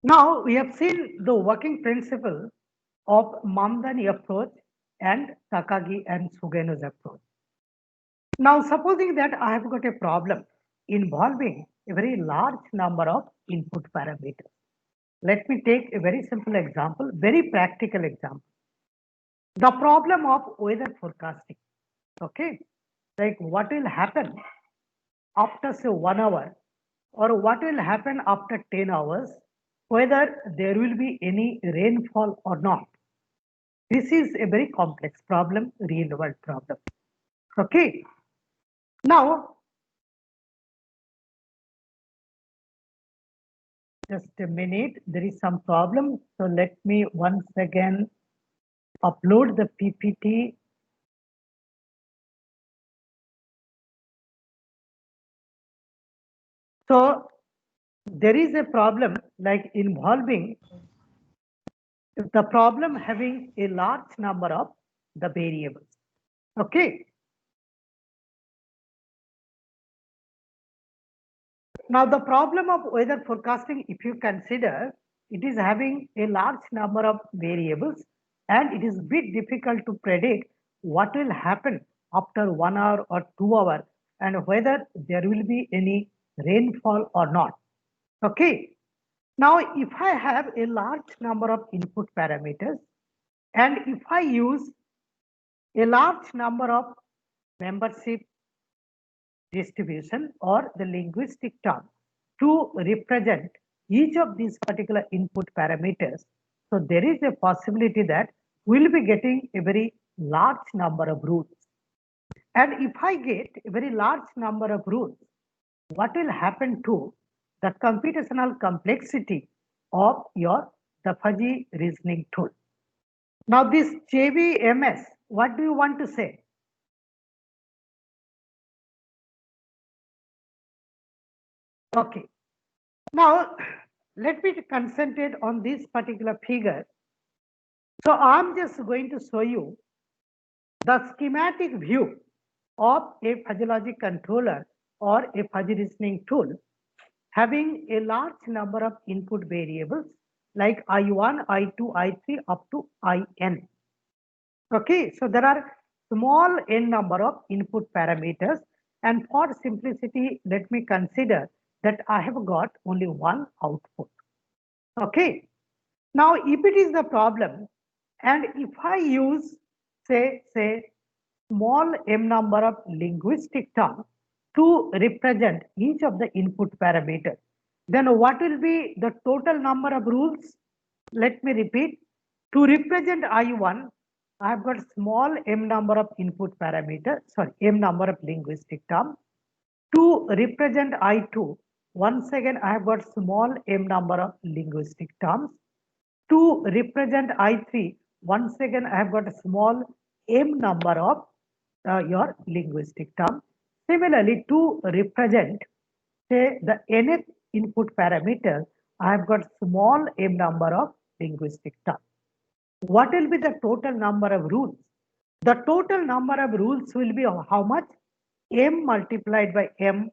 Now we have seen the working principle of Mamdani approach and Takagi and Sugeno's approach. Now supposing that I have got a problem involving a very large number of input parameters. Let me take a very simple example, very practical example. The problem of weather forecasting. Okay, like what will happen after say 1 hour or what will happen after 10 hours, whether there will be any rainfall or not. This is a very complex problem, real world problem. Okay. Now, just a minute, there is some problem. So let me once again upload the PPT. So there is a problem like involving the problem having a large number of the variables. Okay. Now the problem of weather forecasting, if you consider, it is having a large number of variables and it is a bit difficult to predict what will happen after 1 hour or 2 hours and whether there will be any rainfall or not. Okay. Now if I have a large number of input parameters and if I use a large number of membership distribution or the linguistic term to represent each of these particular input parameters. So there is a possibility that we'll be getting a very large number of rules. And if I get a very large number of rules, what will happen to the computational complexity of your the fuzzy reasoning tool? Now this JVMS, what do you want to say? Okay. Now, let me concentrate on this particular figure. So I'm just going to show you the schematic view of a fuzzy logic controller or a fuzzy reasoning tool having a large number of input variables like I1, I2, I3 up to IN. Okay, so there are small n number of input parameters, and for simplicity, let me consider that I have got only one output. Okay, now if it is the problem, and if I use say small m number of linguistic terms to represent each of the input parameters, then what will be the total number of rules? Let me repeat. To represent I1, I have got small m number of input parameters, sorry, m number of linguistic terms. To represent I2, once again I have got small m number of linguistic terms. To represent I3, once again I have got a small m number of your linguistic term. Similarly, to represent say the nth input parameter, I have got small m number of linguistic terms. What will be the total number of rules? The total number of rules will be how much? M multiplied by M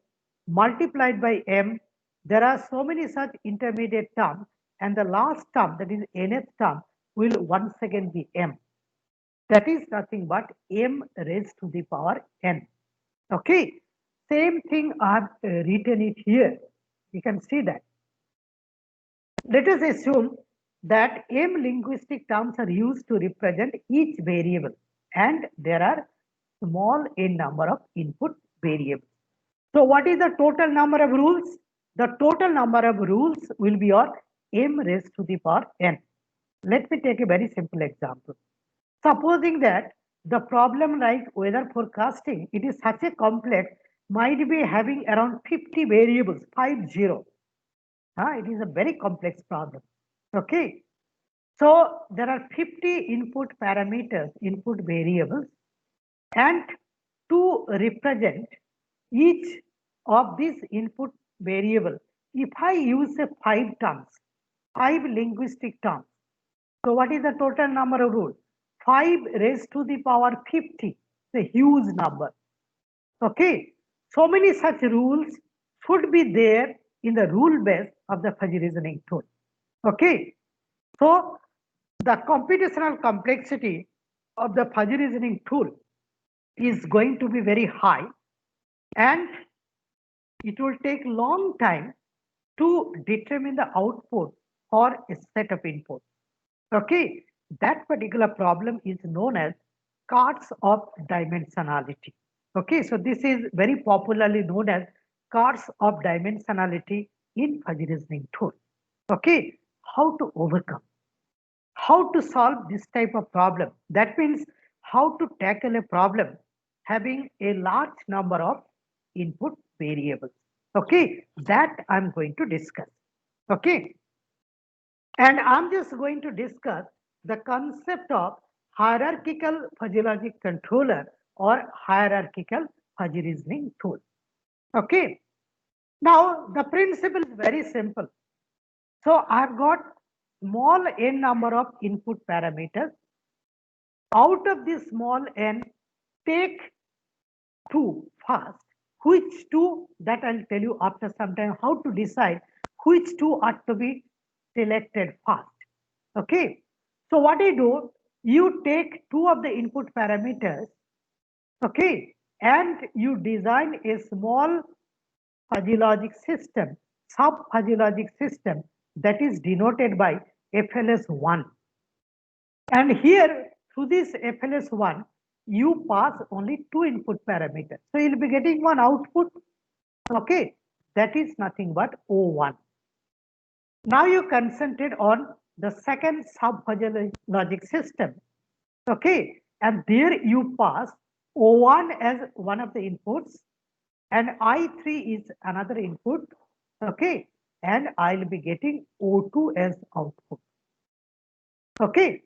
multiplied by M. There are so many such intermediate terms, and the last term, that is nth term, will once again be M. That is nothing but M raised to the power N. Okay. Same thing I have written it here. You can see that. Let us assume that m linguistic terms are used to represent each variable and there are small n number of input variables. So what is the total number of rules? The total number of rules will be your m raised to the power n. Let me take a very simple example. Supposing that the problem like weather forecasting, it is such a complex, might be having around 50 variables, 50. It is a very complex problem. Okay. So there are 50 input parameters, input variables, and to represent each of these input variable, if I use a 5 terms, 5 linguistic terms, so what is the total number of rules? 5 raised to the power 50, it's a huge number. Okay, so many such rules should be there in the rule base of the fuzzy reasoning tool. Okay, so the computational complexity of the fuzzy reasoning tool is going to be very high, and it will take long time to determine the output for a set of inputs. Okay, that particular problem is known as cards of dimensionality. Okay, so this is very popularly known as cards of dimensionality in fuzzy reasoning tool. Okay, how to overcome, how to solve this type of problem? That means how to tackle a problem having a large number of input variables. Okay, that I'm going to discuss. Okay, and I'm just going to discuss the concept of hierarchical fuzzy logic controller or hierarchical fuzzy reasoning tool. Okay, now the principle is very simple. So I've got small n number of input parameters. Out of this small n, take two first. Which two, that I'll tell you after some time how to decide which two are to be selected first. Okay. So what I do, you take two of the input parameters, okay, and you design a small fuzzy logic system, sub fuzzy logic system that is denoted by FLS1. And here, through this FLS1, you pass only two input parameters. So you'll be getting one output. Okay, that is nothing but O1. Now you concentrate on the second sub-fuzzy logic system. Okay, and there you pass O1 as one of the inputs, and I3 is another input. Okay, and I'll be getting O2 as output. Okay,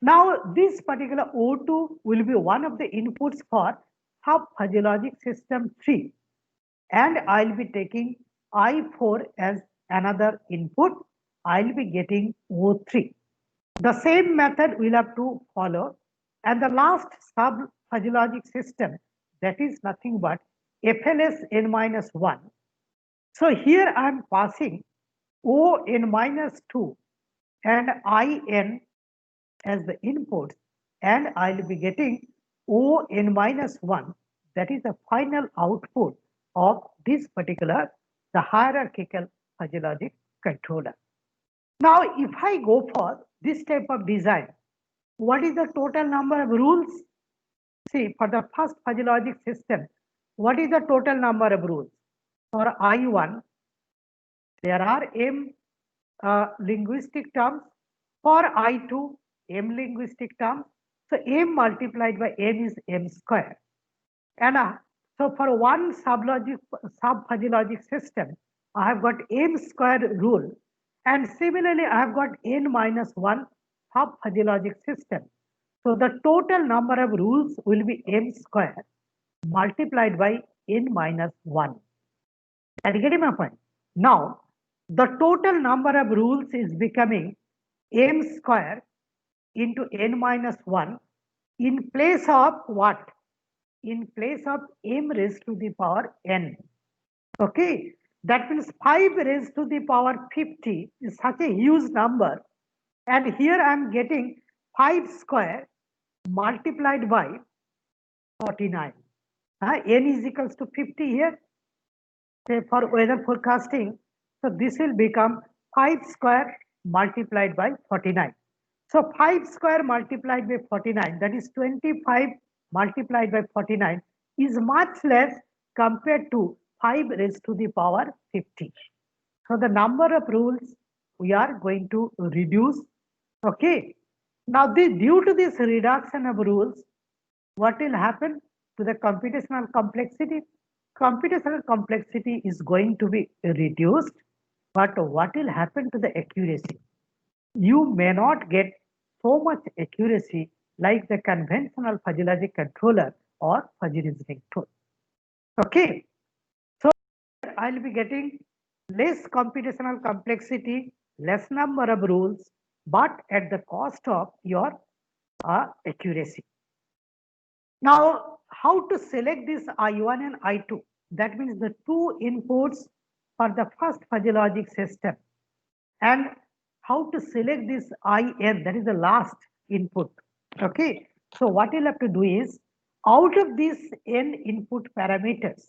now, this particular O2 will be one of the inputs for sub-fuzzy logic system 3, and I'll be taking I4 as another input. I'll be getting O3. The same method we'll have to follow, and the last sub-fuzzy logic system, that is nothing but FLS n-1. So here I'm passing O n-2 and IN as the inputs, and I'll be getting O n-1, that is the final output of this particular, the hierarchical fuzzy logic controller. Now, if I go for this type of design, what is the total number of rules? See, for the first fuzzy logic system, what is the total number of rules? For I1, there are M linguistic terms. For I2, M linguistic terms. So M multiplied by M is M square. And so for one sub-fuzzy logic system, I have got M square rule. And similarly, I have got N minus 1 sub-fuzzy logic system. So the total number of rules will be M square multiplied by N minus 1. Are you getting my point? Now, the total number of rules is becoming M square into N minus 1 in place of what? In place of M raised to the power N. Okay, that means 5 raised to the power 50 is such a huge number. And here I am getting 5 square multiplied by 49. N is equals to 50 here. Say for weather forecasting, so this will become 5 square multiplied by 49. So 5 square multiplied by 49, that is 25 multiplied by 49 is much less compared to 5 raised to the power 50. So the number of rules we are going to reduce. Okay. Now due to this reduction of rules, what will happen to the computational complexity? Computational complexity is going to be reduced, but what will happen to the accuracy? You may not get so much accuracy like the conventional fuzzy logic controller or fuzzy reasoning tool. Okay, so I'll be getting less computational complexity, less number of rules, but at the cost of your accuracy. Now, how to select this I1 and I2? That means the two inputs for the first fuzzy logic system. And how to select this IN, that is the last input. Okay, so what you'll have to do is, out of these n input parameters,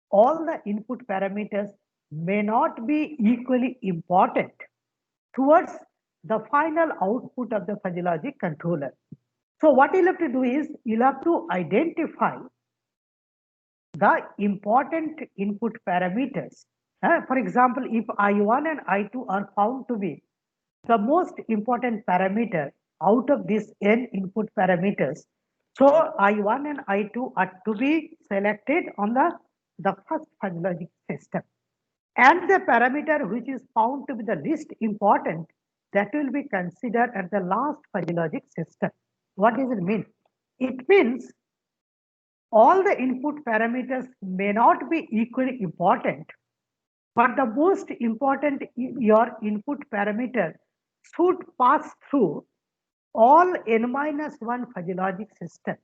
all the input parameters may not be equally important towards the final output of the fuzzy logic controller. So what you'll have to do is, you'll have to identify the important input parameters. For example, if I1 and I2 are found to be the most important parameter out of these n input parameters, so I1 and I2 are to be selected on the first fuzzy logic system. And the parameter which is found to be the least important, that will be considered at the last fuzzy logic system. What does it mean? It means all the input parameters may not be equally important, but the most important your input parameter should pass through all n-1 fuzzy logic system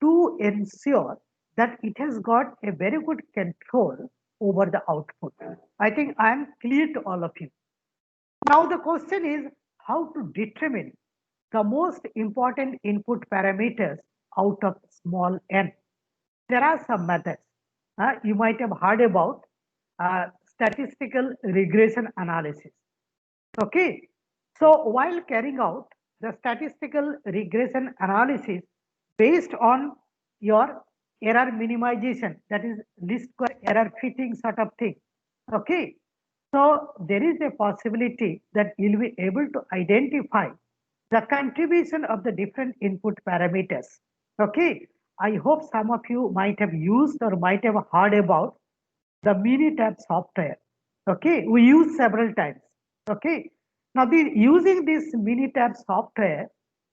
to ensure that it has got a very good control over the output. I think I am clear to all of you. Now the question is how to determine the most important input parameters out of small n. There are some methods. You might have heard about statistical regression analysis. Okay, so while carrying out the statistical regression analysis based on your error minimization, that is least square error fitting sort of thing. Okay, so there is a possibility that you'll be able to identify the contribution of the different input parameters. Okay, I hope some of you might have used or might have heard about the Minitab software. Okay, we use several times. Okay, now using this Minitab software,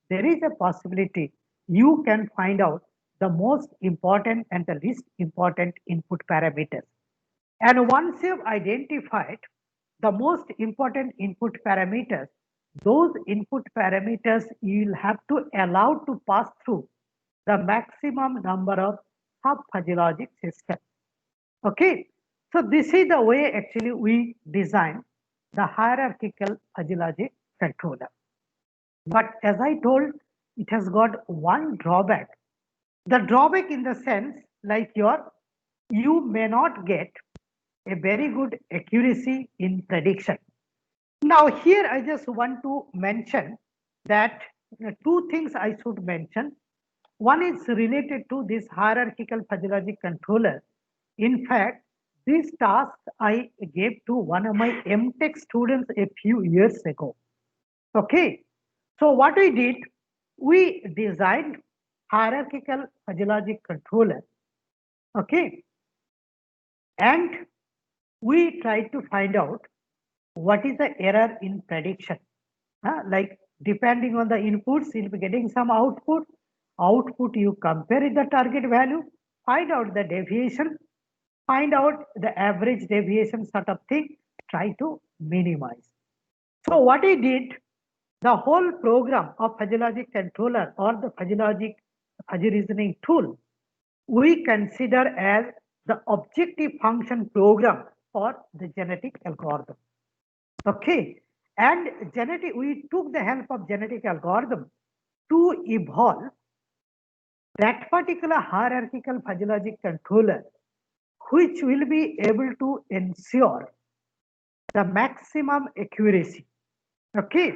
there is a possibility you can find out the most important and the least important input parameters. And once you've identified the most important input parameters, those input parameters you'll have to allow to pass through the maximum number of sub-fuzzy logic systems. Okay, so this is the way actually we design the hierarchical fuzzy logic controller. But as I told, it has got one drawback. The drawback in the sense like you may not get a very good accuracy in prediction. Now here I just want to mention that two things I should mention. One is related to this hierarchical fuzzy logic controller. In fact, this task I gave to one of my MTech students a few years ago. Okay, so what we did, we designed hierarchical fuzzy logic controller. Okay, and we tried to find out what is the error in prediction. Like depending on the inputs, you'll be getting some output. Output you compare with the target value, find out the deviation, find out the average deviation sort of thing, try to minimize. So what he did, the whole program of fuzzy logic controller or the fuzzy reasoning tool, we consider as the objective function program for the genetic algorithm. Okay, and we took the help of genetic algorithm to evolve that particular hierarchical fuzzy logic controller, which will be able to ensure the maximum accuracy. Okay,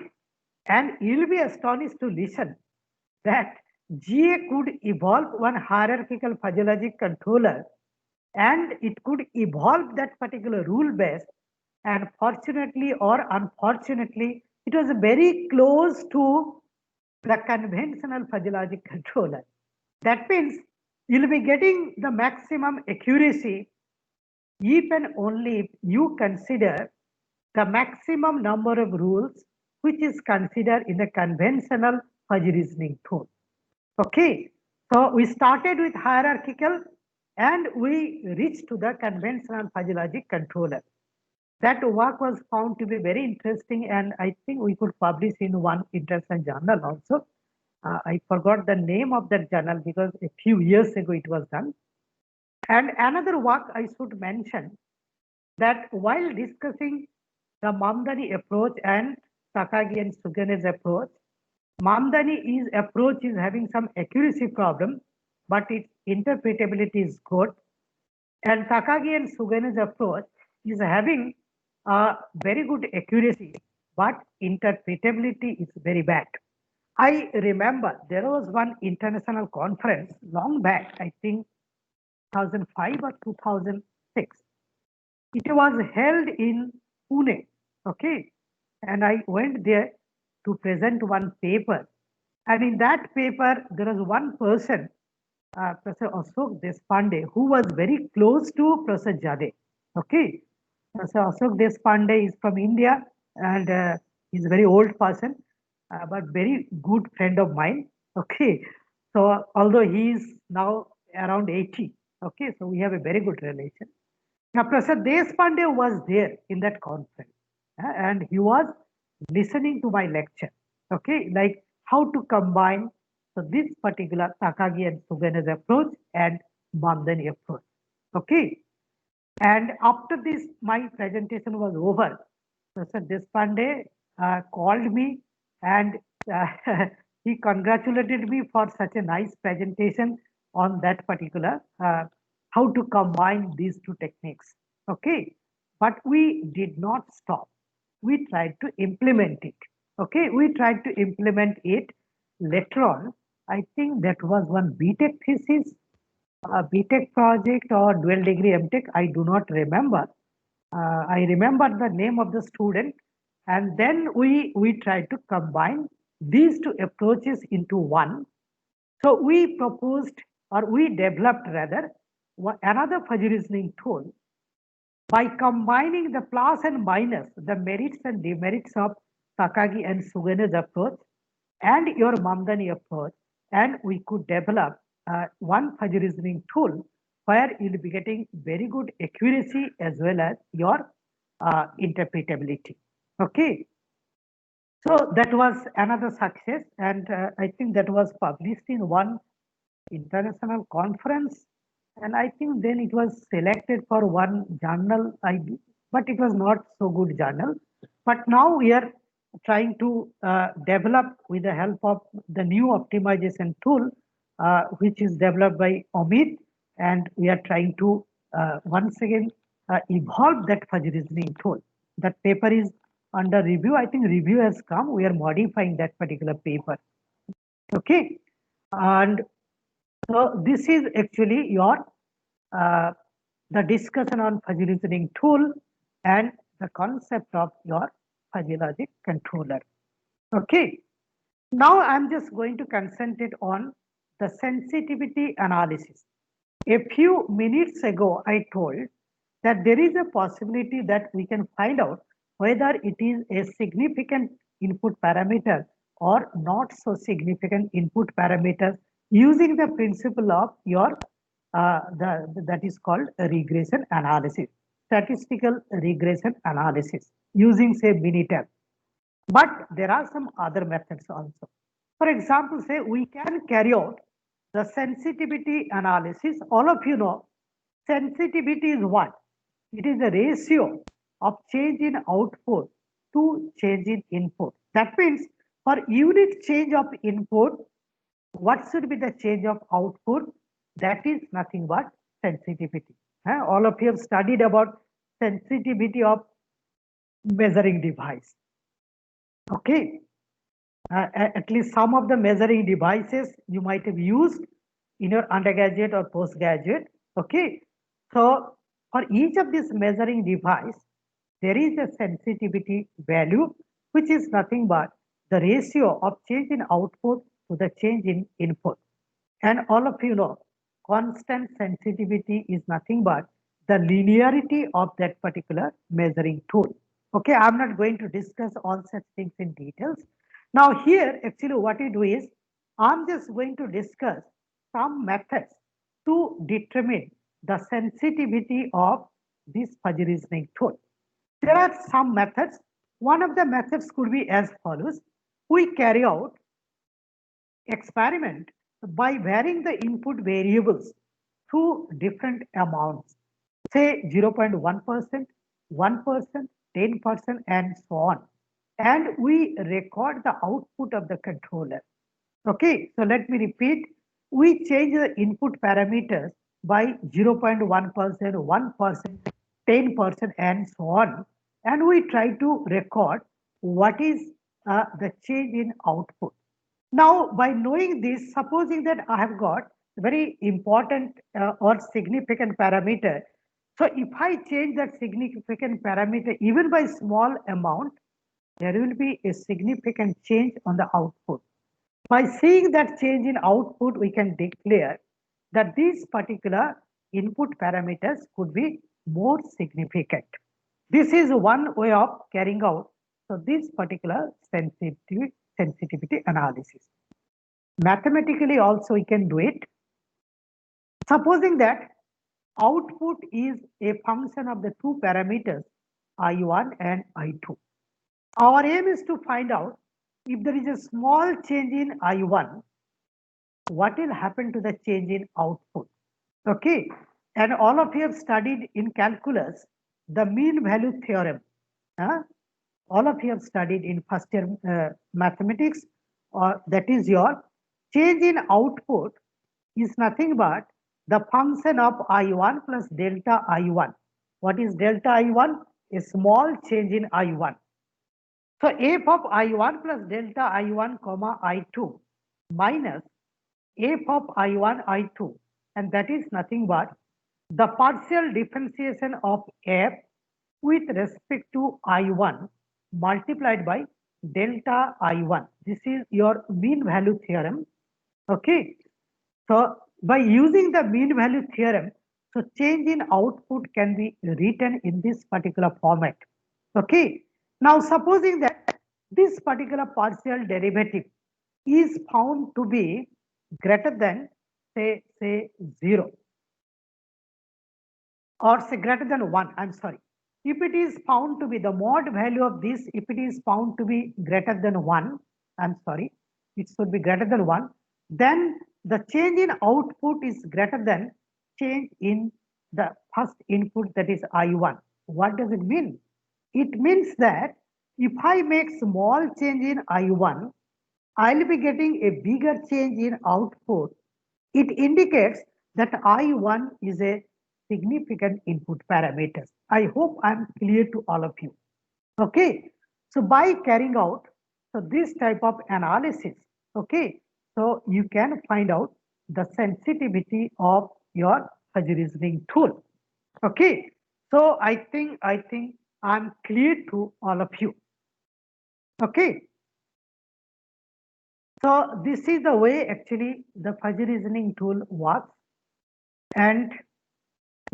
and you'll be astonished to listen that GA could evolve one hierarchical fuzzy logic controller, and it could evolve that particular rule base, and fortunately or unfortunately, it was very close to the conventional fuzzy logic controller. That means you'll be getting the maximum accuracy if and only if you consider the maximum number of rules which is considered in the conventional fuzzy reasoning tool. Okay, so we started with hierarchical and we reached to the conventional fuzzy logic controller. That work was found to be very interesting, and I think we could publish in one international journal also. I forgot the name of that journal because a few years ago it was done. And another work I should mention, that while discussing the Mamdani approach and Takagi and Sugane's approach. Mamdani approach is having some accuracy problem, but its interpretability is good. And Takagi and Sugane's approach is having a very good accuracy, but interpretability is very bad. I remember there was one international conference long back, I think 2005 or 2006. It was held in Pune, okay? And I went there to present one paper. And in that paper, there was one person, Professor Ashok Deshpande, who was very close to Professor Jade. Okay, Professor Ashok Deshpande is from India and he's a very old person, but very good friend of mine. Okay, so although he is now around 80, okay, so we have a very good relation. Now, Professor Deshpande was there in that conference and he was listening to my lecture. Okay, like how to combine so this particular Takagi and Sugane's approach and Mamdani approach. Okay, and after this, my presentation was over. Professor Deshpande called me and uh, he congratulated me for such a nice presentation on that particular how to combine these two techniques. Okay, but we did not stop. We tried to implement it. Okay, we tried to implement it later on. I think that was one BTech thesis, a BTech project or dual degree MTech. I do not remember. I remember the name of the student, and then we tried to combine these two approaches into one. So we proposed, or we developed rather, another fuzzy reasoning tool by combining the plus and minus, the merits and demerits of Takagi and Sugane's approach and your Mamdani approach, and we could develop one fuzzy reasoning tool where you'll be getting very good accuracy as well as your interpretability. Okay, so that was another success, and I think that was published in one international conference, and I think then it was selected for one journal. But it was not so good journal. But now we are trying to develop with the help of the new optimization tool, which is developed by Amit, and we are trying to once again evolve that fuzzy reasoning tool. That paper is under review. I think review has come. We are modifying that particular paper. Okay, and so this is actually your uh, the discussion on fuzzy reasoning tool and the concept of your fuzzy logic controller. Okay. Now I'm just going to concentrate on the sensitivity analysis. A few minutes ago, I told that there is a possibility that we can find out whether it is a significant input parameter or not so significant input parameter using the principle of your that is called regression analysis, statistical regression analysis using say Minitab. But there are some other methods also. For example, say we can carry out the sensitivity analysis. All of you know sensitivity is what? It is the ratio of change in output to change in input. That means for unit change of input, what should be the change of output? That is nothing but sensitivity. All of you have studied about sensitivity of measuring device. Okay, at least some of the measuring devices you might have used in your undergraduate or postgraduate. Okay, so for each of these measuring device, there is a sensitivity value, which is nothing but the ratio of change in output to the change in input. And all of you know, constant sensitivity is nothing but the linearity of that particular measuring tool. Okay, I'm not going to discuss all such things in details. Now here, actually what we do is, I'm just going to discuss some methods to determine the sensitivity of this fuzzy reasoning tool. There are some methods. One of the methods could be as follows. We carry out experiment by varying the input variables to different amounts, say 0.1%, 1%, 10%, and so on. And we record the output of the controller. Okay, so let me repeat. We change the input parameters by 0.1%, 1%, 10%, and so on. And we try to record what is the change in output. Now, by knowing this, supposing that I have got very important or significant parameter. So if I change that significant parameter even by small amount, there will be a significant change on the output. By seeing that change in output, we can declare that these particular input parameters could be more significant. This is one way of carrying out this particular sensitivity analysis. Mathematically also we can do it. Supposing that output is a function of the two parameters I1 and I2. Our aim is to find out if there is a small change in I1, what will happen to the change in output. Okay, and all of you have studied in calculus the mean value theorem. All of you have studied in first year mathematics, or that is your change in output is nothing but the function of I1 plus delta I1. What is delta I1? A small change in I1. So f of I1 plus delta I1 comma I2 minus f of I1 I2, and that is nothing but the partial differentiation of f with respect to I1 multiplied by delta I1. This is your mean value theorem. Okay. So by using the mean value theorem, so change in output can be written in this particular format. Okay. Now supposing that this particular partial derivative is found to be greater than say 0, or say greater than 1, I'm sorry. If it is found to be the mod value of this, if it is found to be greater than 1, I'm sorry, it should be greater than 1, then the change in output is greater than change in the first input, that is I1. What does it mean? It means that if I make small change in I1, I'll be getting a bigger change in output. It indicates that I1 is a significant input parameter. I hope I'm clear to all of you. Okay. So by carrying out this type of analysis, okay, so you can find out the sensitivity of your fuzzy reasoning tool. Okay. So I think I'm clear to all of you. Okay. So this is the way actually the fuzzy reasoning tool works. And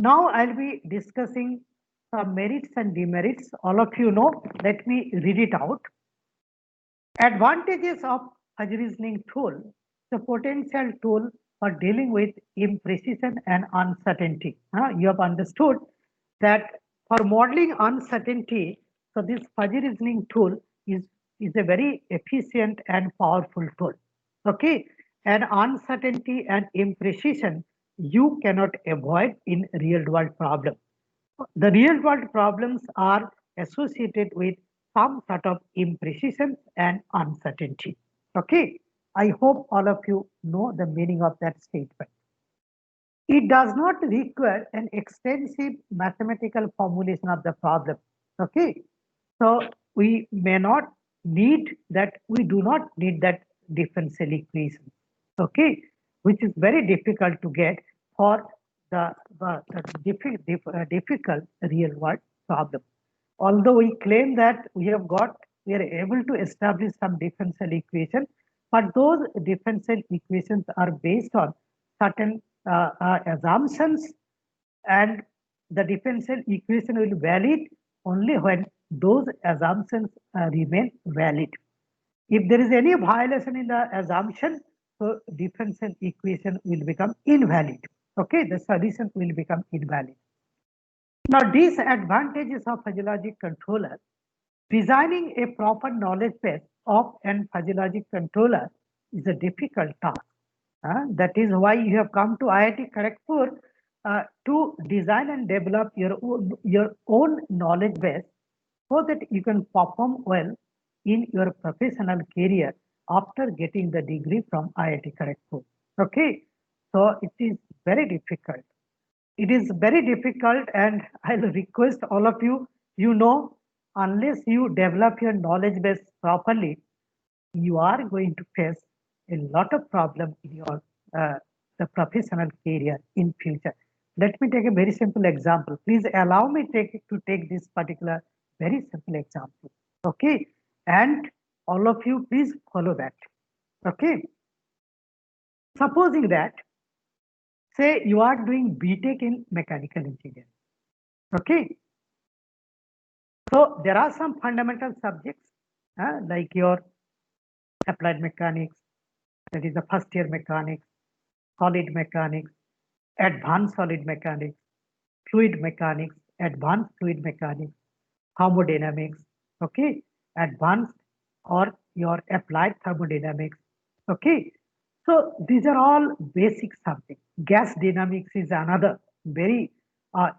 now I'll be discussing some merits and demerits. All of you know, let me read it out. Advantages of fuzzy reasoning tool, the potential tool for dealing with imprecision and uncertainty. You have understood that for modeling uncertainty, so this fuzzy reasoning tool is a very efficient and powerful tool. Okay, and uncertainty and imprecision you cannot avoid in real world problem. The real world problems are associated with some sort of imprecision and uncertainty. Okay, I hope all of you know the meaning of that statement. It does not require an extensive mathematical formulation of the problem. Okay, so we may not need that, we do not need that differential equation. Okay, which is very difficult to get for the difficult real world problem. Although we claim that we are able to establish some differential equation, but those differential equations are based on certain assumptions, and the differential equation will valid only when those assumptions remain valid. If there is any violation in the assumption, so differential equation will become invalid. Okay, the solution will become invalid. Now, disadvantages of fuzzy logic controller. Designing a proper knowledge base of an fuzzy logic controller is a difficult task. That is why you have come to IIT Kharagpur to design and develop your own knowledge base so that you can perform well in your professional career after getting the degree from IIT Kharagpur. Okay, so it is very difficult. It is very difficult, and I'll request all of you, unless you develop your knowledge base properly, you are going to face a lot of problems in your uh, the professional career in future. Let me take a very simple example. Please allow me to take this particular very simple example. Okay, and all of you please follow that. Okay, supposing that, say you are doing BTech in mechanical engineering. Okay, so there are some fundamental subjects like your applied mechanics, that is the first year mechanics, solid mechanics, advanced solid mechanics, fluid mechanics, advanced fluid mechanics, thermodynamics, okay, advanced or your applied thermodynamics, okay. So these are all basic subjects. Gas dynamics is another very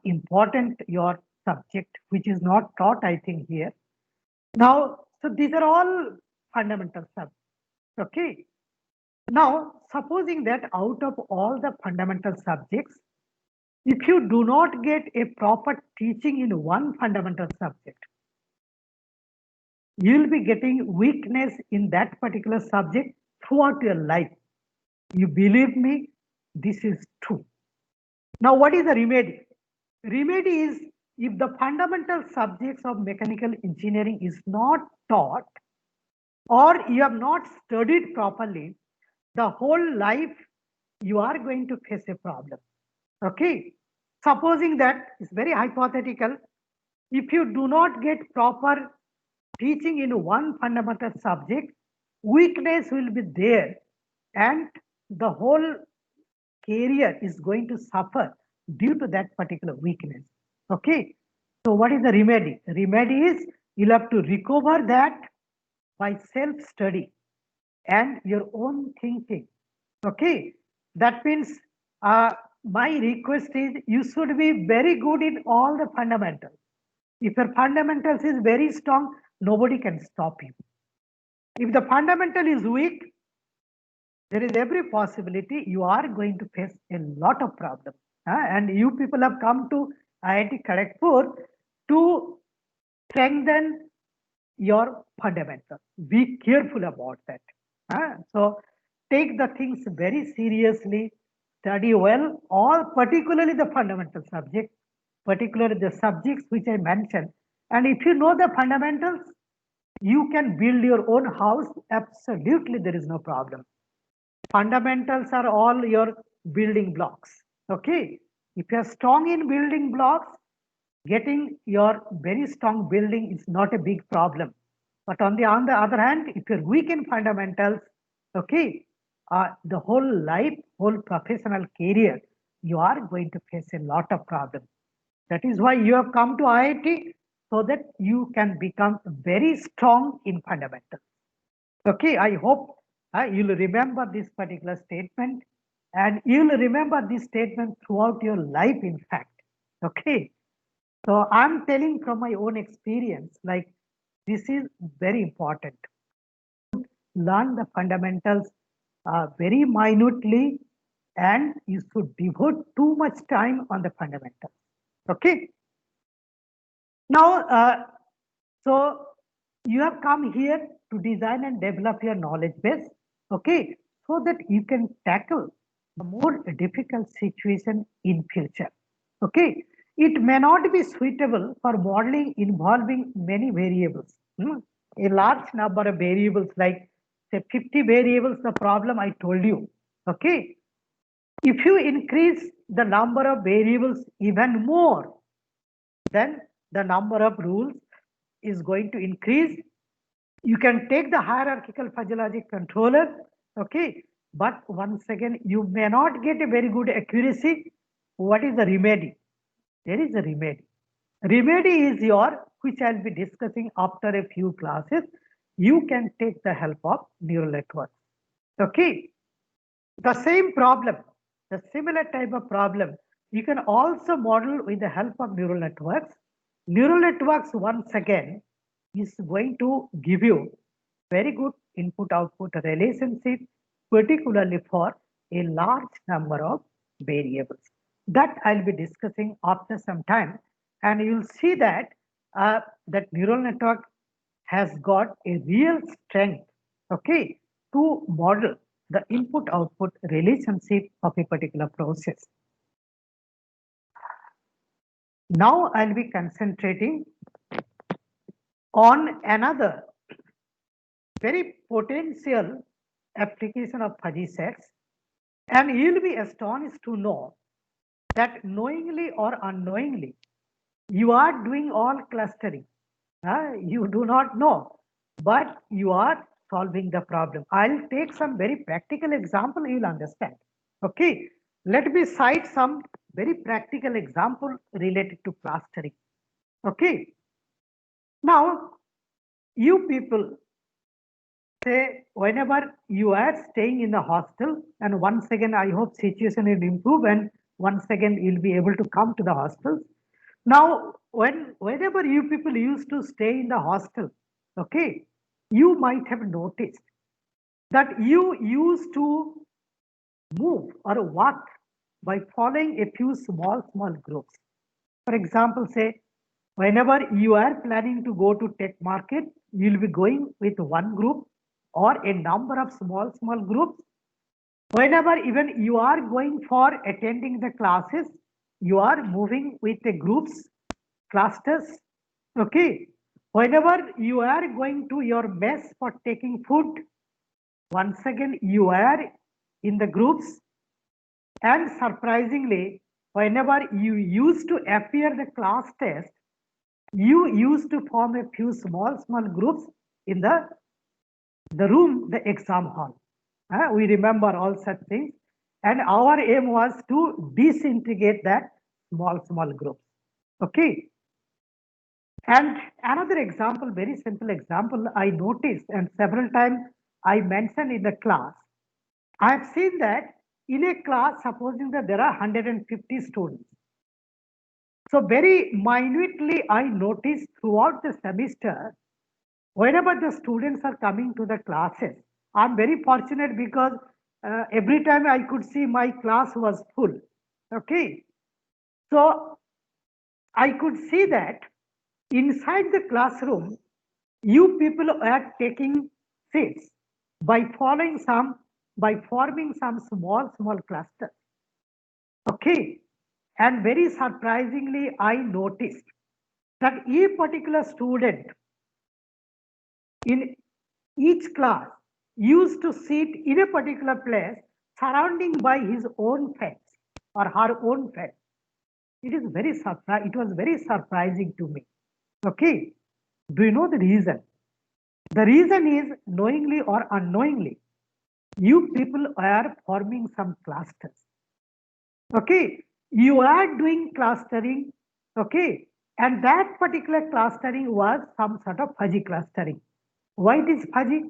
important your subject, which is not taught, I think, here. Now, so these are all fundamental subjects, okay. Now, supposing that out of all the fundamental subjects, if you do not get a proper teaching in one fundamental subject, you will be getting weakness in that particular subject throughout your life. You believe me, this is true. Now, what is the remedy? Remedy is, if the fundamental subjects of mechanical engineering is not taught, or you have not studied properly, the whole life you are going to face a problem. Okay. Supposing that, it's very hypothetical, if you do not get proper teaching in one fundamental subject, weakness will be there, and the whole career is going to suffer due to that particular weakness. Okay. So what is the remedy? Remedy is, you'll have to recover that by self-study and your own thinking. Okay. That means my request is, you should be very good in all the fundamentals. If your fundamentals is very strong, nobody can stop you. If the fundamental is weak, there is every possibility you are going to face a lot of problems. And you people have come to IIT Kharagpur to strengthen your fundamentals. Be careful about that. So take the things very seriously, study well, all particularly the fundamental subjects, particularly the subjects which I mentioned. And if you know the fundamentals, you can build your own house. Absolutely, there is no problem. Fundamentals are all your building blocks. Okay. If you are strong in building blocks, getting your very strong building is not a big problem. But on the other hand, if you're weak in fundamentals, okay, the whole life, whole professional career, you are going to face a lot of problems. That is why you have come to IIT, so that you can become very strong in fundamentals. Okay, I hope you'll remember this particular statement, and you'll remember this statement throughout your life, in fact. Okay, so I'm telling from my own experience, like, this is very important. Learn the fundamentals very minutely, and you should devote too much time on the fundamentals. Okay. Now, so you have come here to design and develop your knowledge base, okay, so that you can tackle a more difficult situation in future. Okay, it may not be suitable for modeling involving many variables. A large number of variables, like say 50 variables, the problem I told you. Okay, if you increase the number of variables even more, then the number of rules is going to increase. You can take the hierarchical fuzzy logic controller, okay, but once again, you may not get a very good accuracy. What is the remedy? There is a remedy. Remedy is which I'll be discussing after a few classes. You can take the help of neural networks. Okay. The same problem, the similar type of problem, you can also model with the help of neural networks. neural networks once again is going to give you very good input output relationship, particularly for a large number of variables. That I'll be discussing after some time, and you'll see that that neural network has got a real strength, okay, to model the input output relationship of a particular process. Now I'll be concentrating on another very potential application of fuzzy sets, and you'll be astonished to know that knowingly or unknowingly you are doing all clustering. You do not know, but you are solving the problem. I'll take some very practical example, you'll understand. Okay, let me cite some very practical example related to clustering. Okay, now you people say whenever you are staying in the hostel, and once again I hope situation will improve, and once again you'll be able to come to the hostels. Now whenever you people used to stay in the hostel, okay, you might have noticed that you used to move or walk by following a few small groups. For example, say whenever you are planning to go to tech market, you'll be going with one group or a number of small groups. Whenever even you are going for attending the classes, you are moving with the groups, clusters. Okay. Whenever you are going to your mess for taking food, once again you are in the groups. And surprisingly, whenever you used to appear the class test, you used to form a few small groups in the room, the exam hall. We remember all such things. And our aim was to disintegrate that small groups. Okay. And another example, very simple example, I noticed and several times I mentioned in the class. I have seen that in a class, supposing that there are 150 students. So very minutely, I noticed throughout the semester, whenever the students are coming to the classes, I'm very fortunate because every time I could see my class was full. Okay. So I could see that inside the classroom, you people are taking seats by following some, by forming some small clusters. Okay. And very surprisingly, I noticed that a particular student in each class used to sit in a particular place surrounding by his own fence or her own fence. It was very surprising to me. Okay. Do you know the reason? The reason is knowingly or unknowingly, you people are forming some clusters. Okay. You are doing clustering. Okay. And that particular clustering was some sort of fuzzy clustering. Why it is fuzzy?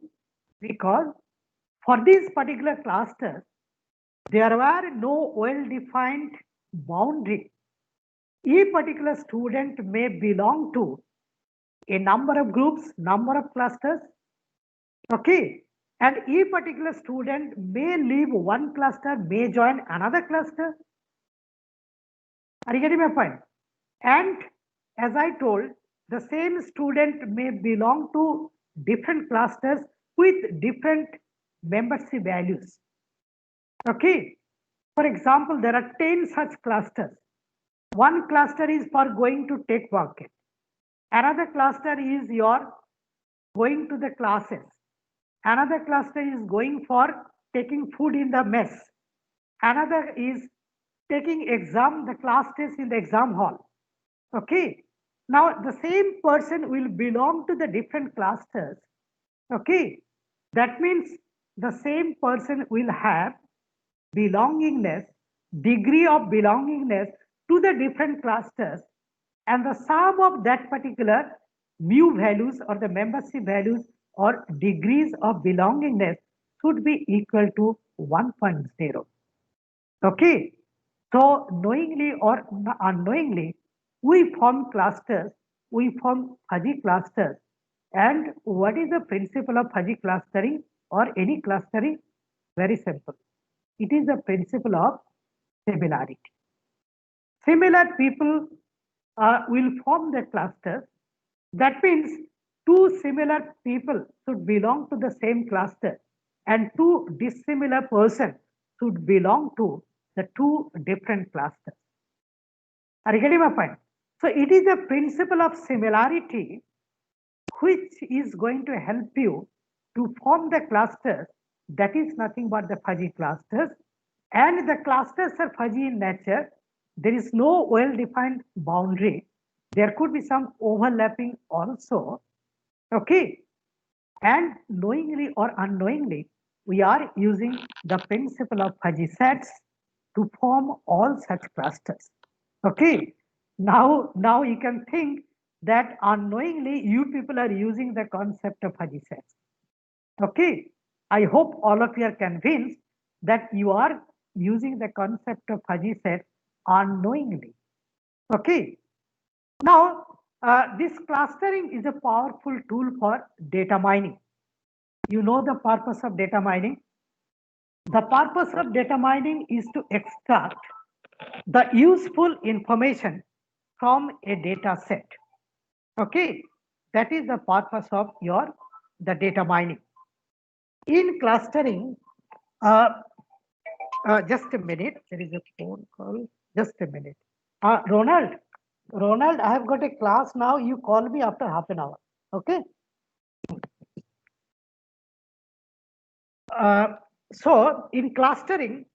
Because for these particular clusters, there were no well-defined boundary. A particular student may belong to a number of groups, number of clusters, okay? And a particular student may leave one cluster, may join another cluster. Are you getting my point? And as I told, the same student may belong to different clusters with different membership values. Okay. For example, there are 10 such clusters. One cluster is for going to tech market. Another cluster is your going to the classes. Another cluster is going for taking food in the mess. Another is taking exam, the class test in the exam hall. Okay. Now the same person will belong to the different clusters. Okay. That means the same person will have belongingness, degree of belongingness to the different clusters, and the sum of that particular mu values or the membership values or degrees of belongingness should be equal to 1.0. Okay. So knowingly or unknowingly, we form clusters we form fuzzy clusters. And what is the principle of fuzzy clustering or any clustering? Very simple. It is the principle of similarity. Similar people will form the clusters. That means two similar people should belong to the same cluster and two dissimilar persons should belong to the two different clusters. Are you getting my point? So it is the principle of similarity which is going to help you to form the clusters that is nothing but the fuzzy clusters. And the clusters are fuzzy in nature. There is no well-defined boundary. There could be some overlapping also. Okay. And knowingly or unknowingly, we are using the principle of fuzzy sets to form all such clusters. Okay. Now you can think that unknowingly you people are using the concept of fuzzy sets. Okay. I hope all of you are convinced that you are using the concept of fuzzy set unknowingly. Okay. Now, this clustering is a powerful tool for data mining. You know the purpose of data mining? The purpose of data mining is to extract the useful information from a data set. Okay, that is the purpose of the data mining. In clustering, uh, just a minute, there is a phone call. Just a minute. Ronald, I have got a class now. You call me after half an hour. Okay. So in clustering,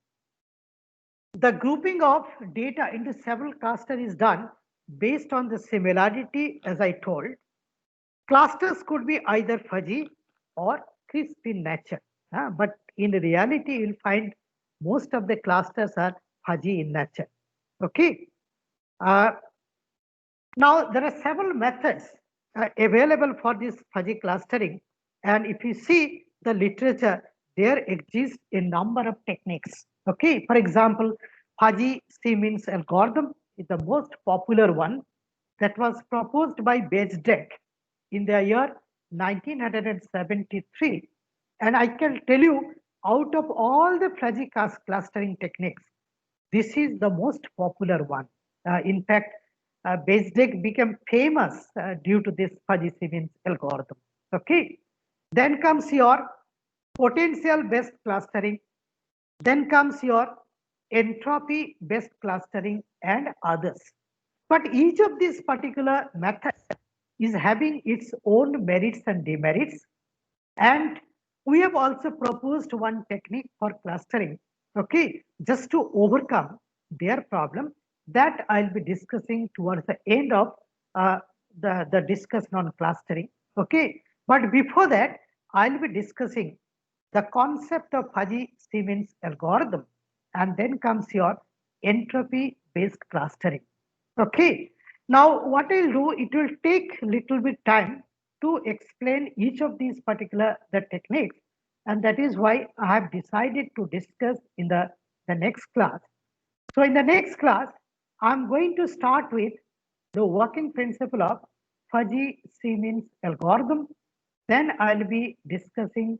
the grouping of data into several clusters is done based on the similarity, as I told. Clusters could be either fuzzy or crisp in nature, but in reality, you'll find most of the clusters are fuzzy in nature. Okay. Uh, Now, there are several methods available for this fuzzy clustering. And if you see the literature, there exists a number of techniques. Okay, for example, fuzzy C-means algorithm is the most popular one that was proposed by Bezdek in the year 1973. And I can tell you, out of all the fuzzy clustering techniques, this is the most popular one. In fact, Bezdek became famous due to this fuzzy Siemens algorithm. Okay. Then comes your potential based clustering. Then comes your entropy based clustering and others. But each of these particular methods is having its own merits and demerits. And we have also proposed one technique for clustering, okay, just to overcome their problem that I'll be discussing towards the end of the discussion on clustering, okay. But before that, I'll be discussing the concept of fuzzy Siemens algorithm, and then comes your entropy-based clustering. Okay. Now, what I'll do, it will take little bit time to explain each of these particular the techniques, and that is why I have decided to discuss in the next class. So in the next class, I'm going to start with the working principle of fuzzy C-means algorithm. Then I'll be discussing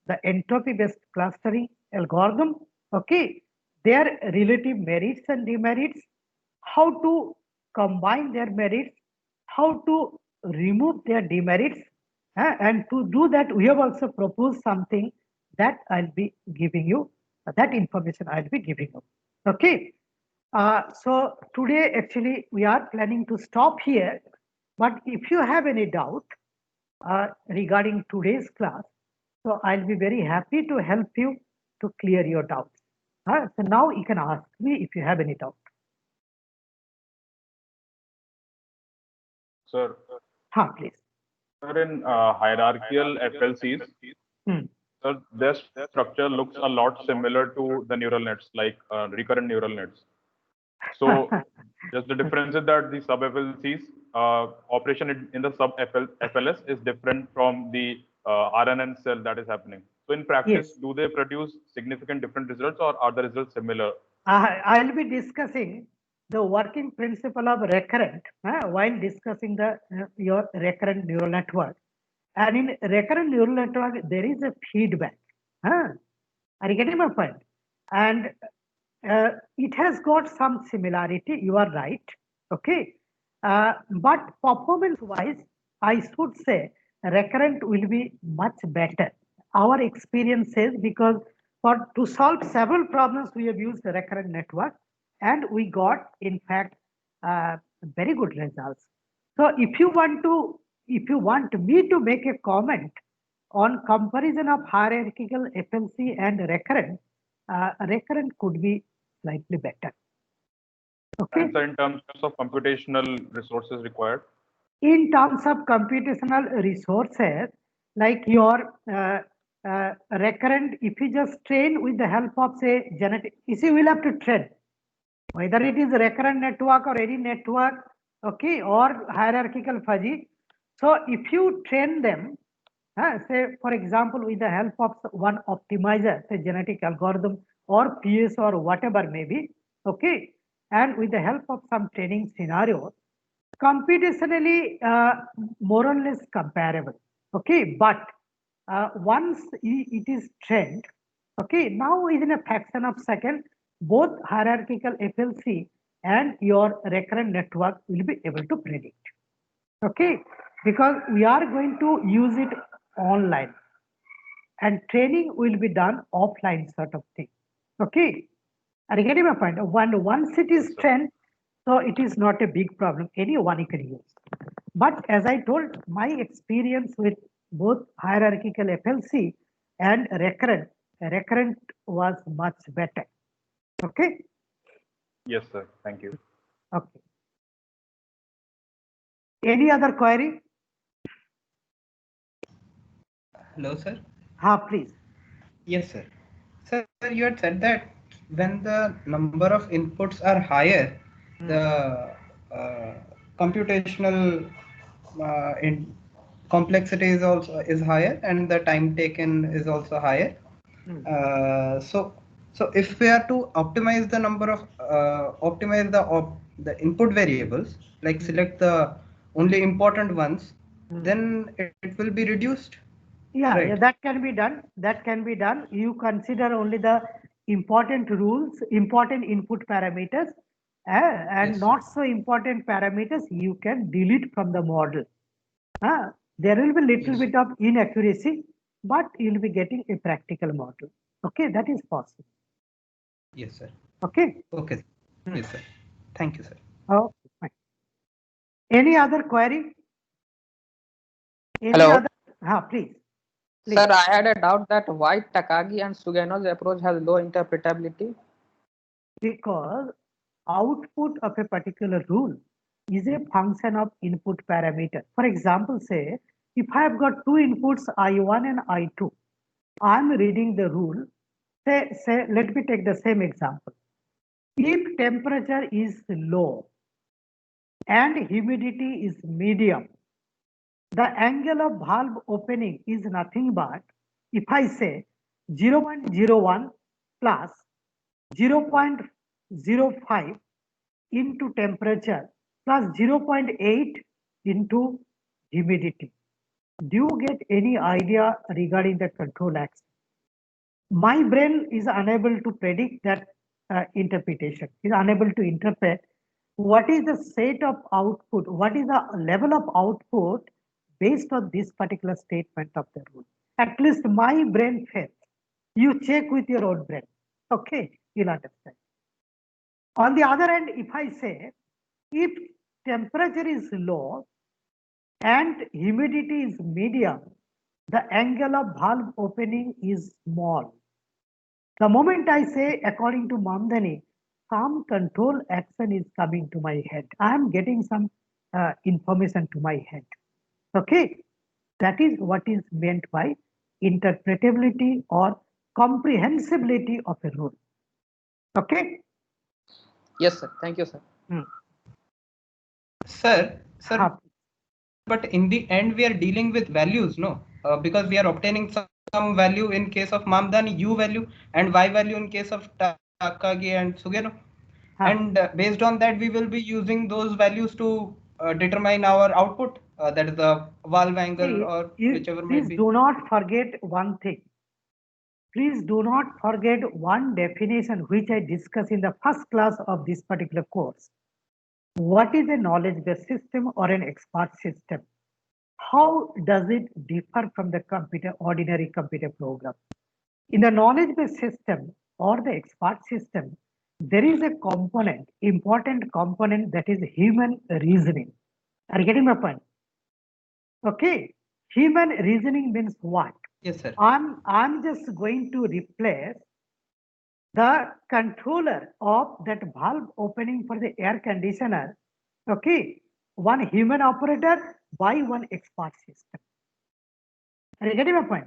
the entropy-based clustering algorithm. Okay, their relative merits and demerits, how to combine their merits, how to remove their demerits, and to do that, we have also proposed something that I'll be giving you, that information I'll be giving you. Okay. So today, actually, we are planning to stop here. But if you have any doubt regarding today's class, so I'll be very happy to help you to clear your doubts. So now you can ask me if you have any doubt. Sir, Please. sir, in hierarchical FLCs, sir, their structure looks a lot similar to the neural nets, like recurrent neural nets. So, just the difference is that the sub FLCs operation in the sub FLS is different from the RNN cell that is happening. So, in practice, Yes. do they produce significant different results, or are the results similar? I'll be discussing the working principle of recurrent while discussing the your recurrent neural network. And in recurrent neural network, there is a feedback. Are you getting my point? And it has got some similarity. You are right. Okay. But performance-wise, I should say recurrent will be much better. Our experience says, because to solve several problems, we have used the recurrent network, and we got, in fact, very good results. So if you want me to make a comment on comparison of hierarchical FLC and recurrent, recurrent could be slightly better. Okay. And so in terms of computational resources required? In terms of computational resources, like your recurrent, if you just train with the help of, say, genetic, you see, we'll have to train, whether it is recurrent network or any network, okay, or hierarchical fuzzy. So if you train them, say, for example, with the help of one optimizer, say genetic algorithm or PS or whatever maybe, okay, and with the help of some training scenario, computationally more or less comparable, okay, but once it is trained, okay, now within a fraction of second, both hierarchical FLC and your recurrent network will be able to predict, okay, because we are going to use it online and training will be done offline sort of thing, okay. Are you getting my point? Once it is trained, so it is not a big problem. Anyone you can use. But as I told, my experience with both hierarchical FLC and recurrent was much better. Okay? Yes, sir. Thank you. Okay. Any other query? Hello, sir. Please. Yes, sir. Sir, you had said that when the number of inputs are higher, the computational complexity is higher, and the time taken is also higher. So if we are to optimize the number of optimize the input variables, like select the only important ones, then it will be reduced. Yeah, right? yeah, that can be done. That can be done. You consider only the important rules, important input parameters, and Yes. not so important parameters you can delete from the model. There will be little bit of inaccuracy, but you'll be getting a practical model. Okay, that is possible. Yes, sir. Okay. Okay. Yes, sir. Thank you, sir. Okay, fine. Any other query? Any Hello. other? Please. Sir, I had a doubt that why Takagi and Sugeno's approach has low interpretability. Because output of a particular rule is a function of input parameter. For example, say, if I have got two inputs, I1 and I2, I'm reading the rule. Say, let me take the same example. If temperature is low and humidity is medium, the angle of valve opening is nothing but, if I say 0.01 plus 0.05 into temperature plus 0.8 into humidity. Do you get any idea regarding the control action? My brain is unable to predict that interpretation, is unable to interpret what is the state of output, what is the level of output based on this particular statement of the rule. At least my brain fails. You check with your own brain. Okay, you'll understand. On the other hand, if I say, if temperature is low and humidity is medium, the angle of valve opening is small. The moment I say, according to Mamdani, some control action is coming to my head. I am getting some information to my head. Okay, that is what is meant by interpretability or comprehensibility of a rule. Okay. Yes, sir. Thank you, sir. Sir, but in the end, we are dealing with values, no? Because we are obtaining some value in case of Mamdani, U value, and Y value in case of Takagi and Sugeno. And based on that, we will be using those values to determine our output, that is the valve angle or whichever might be. Please do not forget one thing. Please do not forget one definition which I discussed in the first class of this particular course. What is a knowledge-based system or an expert system? How does it differ from the ordinary computer program? In the knowledge-based system or the expert system, there is a component, important component, that is human reasoning. Are you getting my point? Okay. Human reasoning means what? Yes, sir. I'm just going to replace the controller of that valve opening for the air conditioner, okay, one human operator by one expert system. Are you getting my point?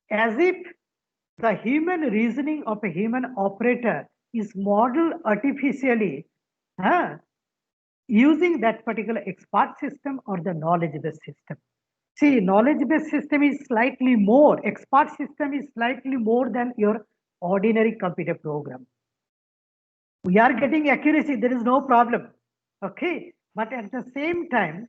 As if the human reasoning of a human operator is modeled artificially using that particular expert system or the knowledge-based system. See, knowledge-based system is slightly more, expert system is slightly more than your ordinary computer program. We are getting accuracy, there is no problem. Okay, but at the same time,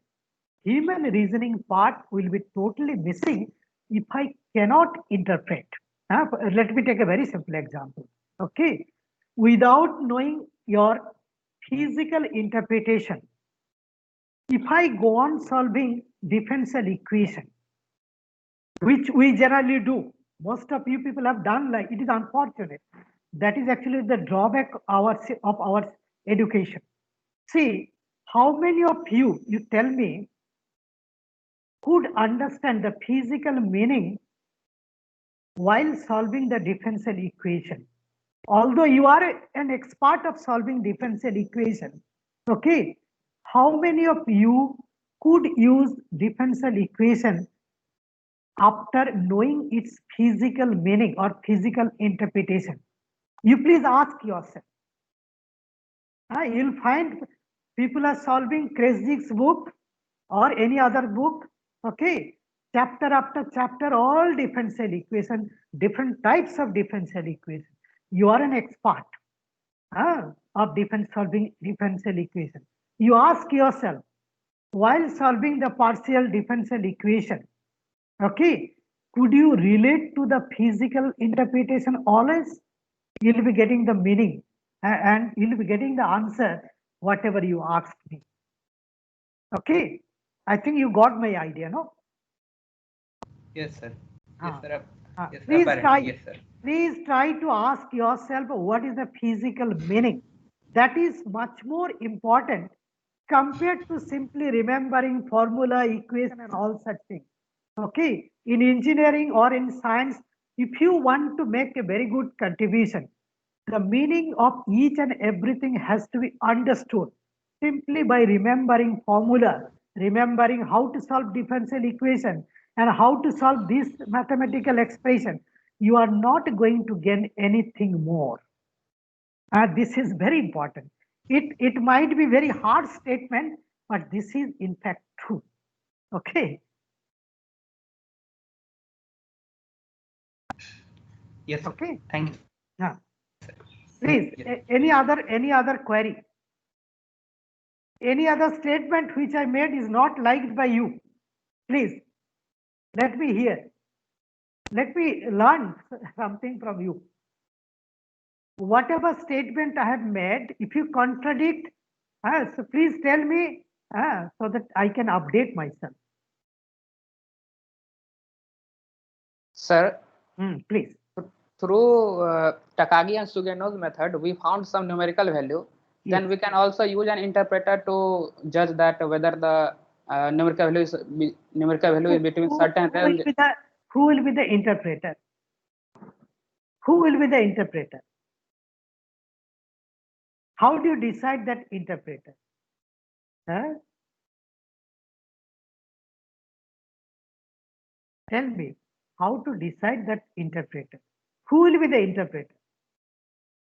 human reasoning part will be totally missing if I cannot interpret. Let me take a very simple example. Okay, without knowing your physical interpretation, if I go on solving differential equation, which we generally do, most of you people have done, like, it is unfortunate. That is actually the drawback of our education. See, how many of you tell me, could understand the physical meaning while solving the differential equation? Although you are an expert of solving differential equation, okay, how many of you could use differential equation after knowing its physical meaning or physical interpretation? You please ask yourself. You'll find people are solving Krejcik's book or any other book, okay, chapter after chapter, all differential equation, different types of differential equation. You are an expert of solving differential equation. You ask yourself, while solving the partial differential equation, okay, could you relate to the physical interpretation always? You'll be getting the meaning and you'll be getting the answer whatever you asked me. Okay, I think you got my idea, no? Yes, sir. Yes, sir. Yes, please try to ask yourself what is the physical meaning. That is much more important compared to simply remembering formula, equation, and all such things. Okay, in engineering or in science, if you want to make a very good contribution, the meaning of each and everything has to be understood simply by remembering formula, remembering how to solve differential equation and how to solve this mathematical expression. You are not going to gain anything more. This is very important. It might be very hard statement, but this is in fact true. Okay. Yes. Okay. Thank you. Yeah. Please, yes. Any other query? Any other statement which I made is not liked by you? Please, let me hear. Let me learn something from you. Whatever statement I have made, if you contradict, so please tell me so that I can update myself. Sir, please. Through Takagi and Sugeno's method, we found some numerical value. Yes. Then we can also use an interpreter to judge that whether the numerical value is between certain range. Who will be the interpreter? Who will be the interpreter? How do you decide that interpreter? Tell me how to decide that interpreter. Who will be the interpreter?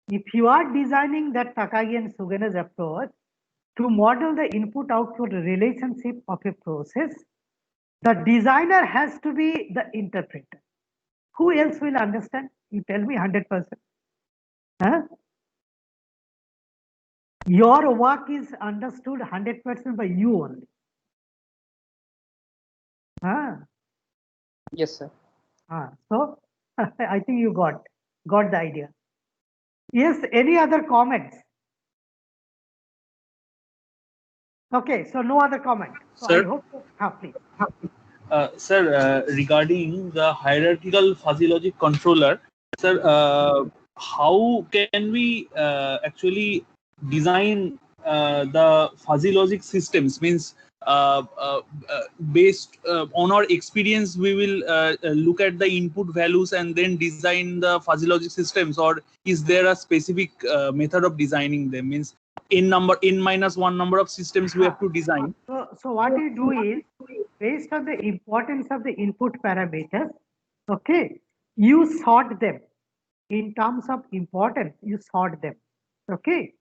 If you are designing that Takagi and Sugeno's approach to model the input-output relationship of a process, the designer has to be the interpreter. Who else will understand? You tell me 100%. Your work is understood 100% by you only. Yes, sir. So I think you got the idea. Yes, any other comments? Okay, so no other comment. So Sir? I hope, please. Sir, regarding the hierarchical fuzzy logic controller, sir, how can we actually design the fuzzy logic systems? Means based on our experience, we will look at the input values and then design the fuzzy logic systems, or is there a specific method of designing them? Means n minus one number of systems we have to design. So what you do is, based on the importance of the input parameters, okay, you sort them in terms of importance. You sort them. Okay.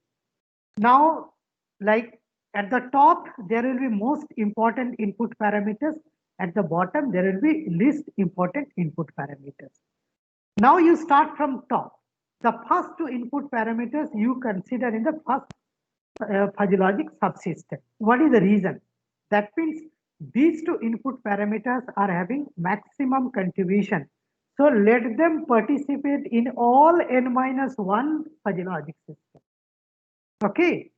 Now, like at the top, there will be most important input parameters. At the bottom, there will be least important input parameters. Now you start from top. The first two input parameters you consider in the first fuzzy logic subsystem. What is the reason? That means these two input parameters are having maximum contribution. So let them participate in all n-1 fuzzy logic system. Okay.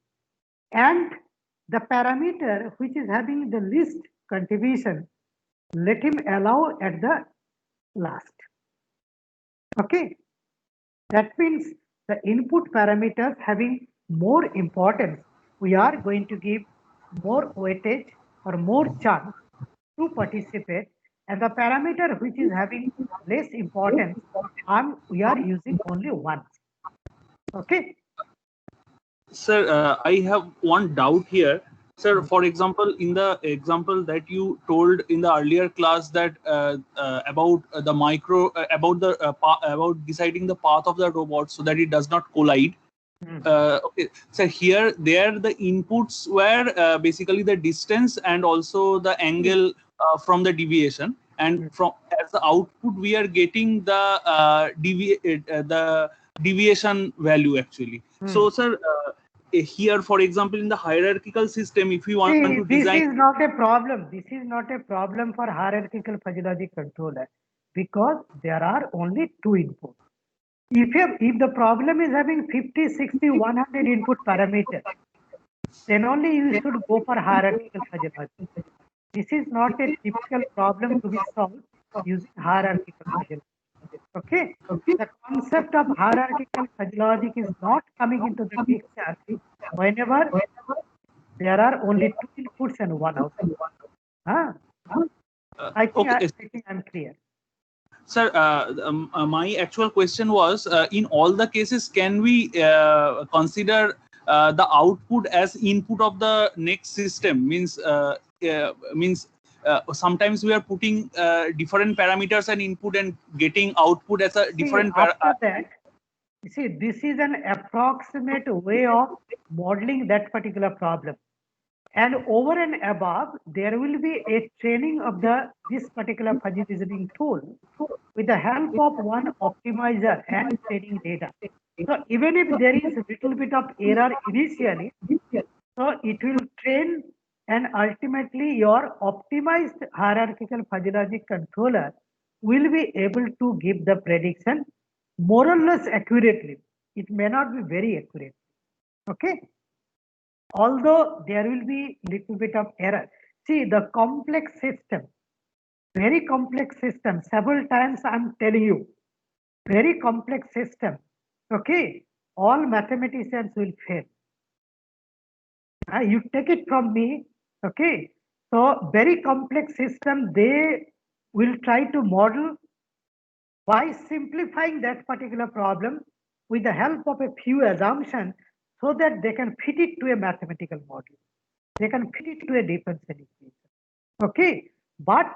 And the parameter which is having the least contribution, let him allow at the last. Okay. That means the input parameters having more importance, we are going to give more weightage or more chance to participate, and the parameter which is having less importance, we are using only one. Okay. Sir, I have one doubt here. Sir, for example, in the example that you told in the earlier class that about the about deciding the path of the robot so that it does not collide. Okay, so here the inputs were basically the distance and also the angle from the deviation, and from as the output we are getting the deviation value actually. So, sir, here, for example, in the hierarchical system, if you want to design, this is not a problem. This is not a problem for hierarchical fuzzy logic controller, because there are only two inputs. If the problem is having 50, 60, 100 input parameters, then only you should go for hierarchical fuzzy logic. This is not a typical problem to be solved using hierarchical fuzzy logic. Okay. The concept of hierarchical fuzzy logic is not coming into the picture whenever there are only two inputs and one output. I think I'm clear. Sir, my actual question was, in all the cases, can we consider the output as input of the next system? Means sometimes we are putting different parameters and input and getting output as a different. After that, you see, this is an approximate way of modeling that particular problem. And over and above, there will be a training of this particular fuzzy reasoning tool with the help of one optimizer and training data. So even if there is a little bit of error initially, so it will train, and ultimately your optimized hierarchical fuzzy logic controller will be able to give the prediction more or less accurately. It may not be very accurate. Okay. Although there will be little bit of error. See, the complex system, very complex system, several times I'm telling you, very complex system. Okay. All mathematicians will fail. You take it from me. Okay. So very complex system, they will try to model by simplifying that particular problem with the help of a few assumptions, so that they can fit it to a mathematical model. They can fit it to a differential equation. Okay. But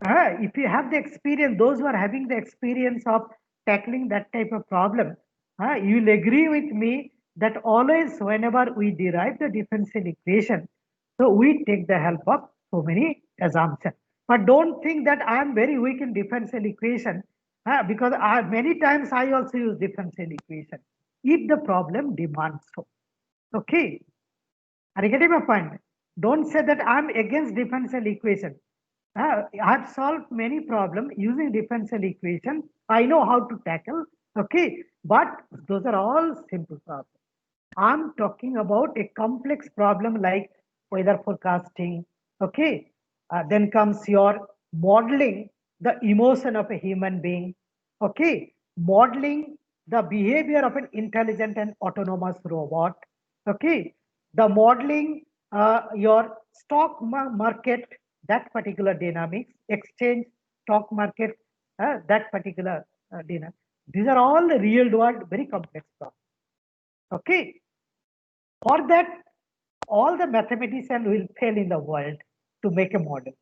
if you have the experience, those who are having the experience of tackling that type of problem, you will agree with me that always whenever we derive the differential equation, so we take the help of so many assumptions. But don't think that I am very weak in differential equation, because many times I also use differential equation if the problem demands so. Okay. Are you getting my point? Don't say that I'm against differential equation. I've solved many problems using differential equation. I know how to tackle. Okay. But those are all simple problems. I'm talking about a complex problem like weather forecasting. Okay. Then comes your modeling the emotion of a human being. Okay. Modeling the behavior of an intelligent and autonomous robot. Okay. The modeling your stock market, that particular dynamics, exchange, stock market, that particular dynamics. These are all real world, very complex problems. Okay. For that, all the mathematicians will fail in the world to make a model.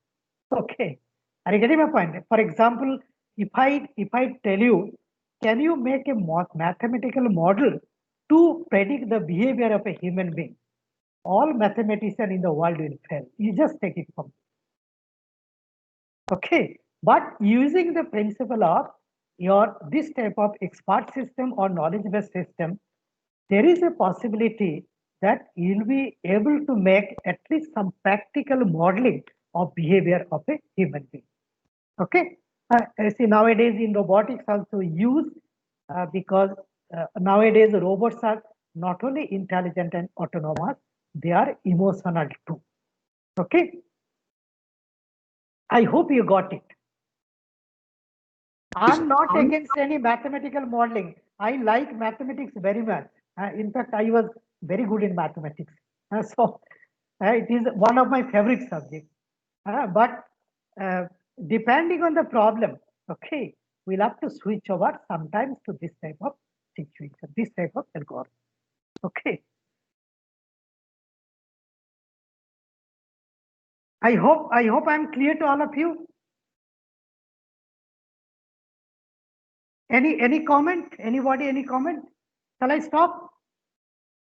Okay. Are you getting my point? For example, if I tell you, can you make a mathematical model to predict the behavior of a human being? All mathematicians in the world will fail. You just take it from me. Okay. But using the principle of this type of expert system or knowledge-based system, there is a possibility that you'll be able to make at least some practical modeling of behavior of a human being. Okay. See, nowadays in robotics also used because nowadays robots are not only intelligent and autonomous, they are emotional too. Okay. I hope you got it. I'm not against any mathematical modeling. I like mathematics very much. In fact, I was very good in mathematics. So it is one of my favorite subjects. But depending on the problem, okay, we'll have to switch over sometimes to this type of situation, this type of algorithm. Okay. I hope I'm clear to all of you. Any comment? Anybody? Any comment? Shall I stop?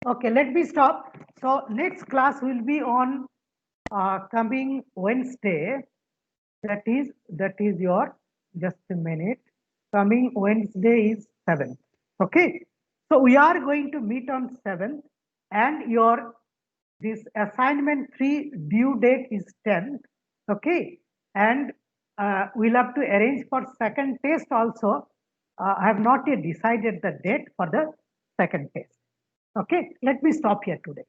Okay, let me stop. So next class will be on coming Wednesday. That is your, just a minute. Coming Wednesday is 7th. Okay. So we are going to meet on 7th, and your this assignment 3 due date is 10th. Okay. And we'll have to arrange for second test also. I have not yet decided the date for the second test. Okay, let me stop here today.